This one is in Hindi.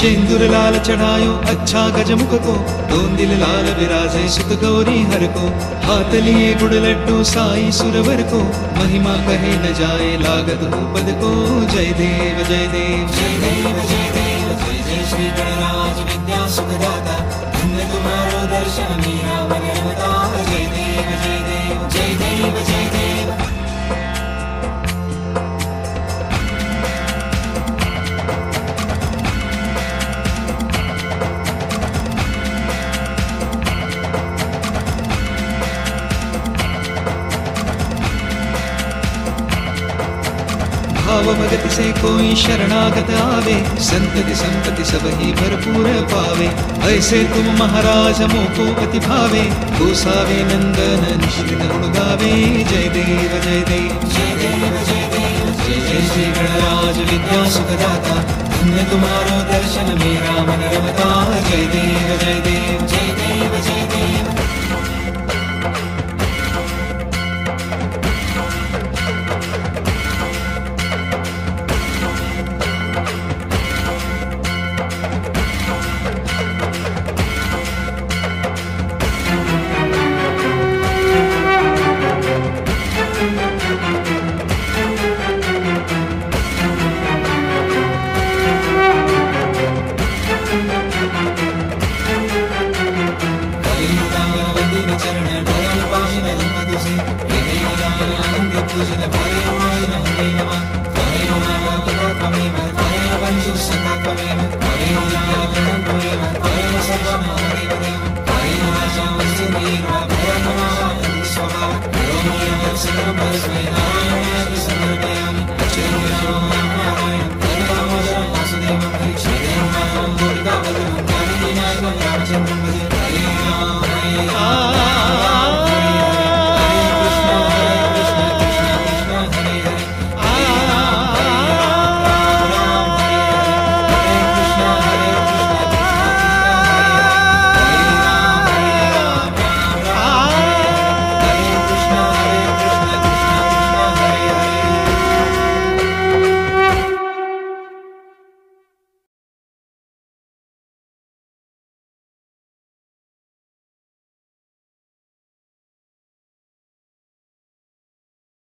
सिंदूर लाल चढ़ायो अच्छा गजमुख को, दोंदिल लाल विराजे सुत गौरी हर को। हाथ लिए गुड़ लड्डू साई सुरवर को, महिमा कहे न जाए लागत पद को। जय देव जय देव जय देव जय देव जय जय श्री गणराज विद्या सुखदाता। धन्य तुम्हारो दर्शन मीरा मन रमता। जय देव जय देव जय देव जय देव। भाव भगत से कोई शरणागत आवे, संतति संपत्ति सब ही भरपूर पावे। ऐसे तुम महाराज मोको अति भावे, गोसावे नंदन निश्चित गुण गावे। जय देव जय देव जय देव जय देव जय जय श्री गणराज विद्या सुखदाता। धन्य तुम्हारो दर्शन मेरा मन रमता। जय देव जय देव जय देव जय देव। Swami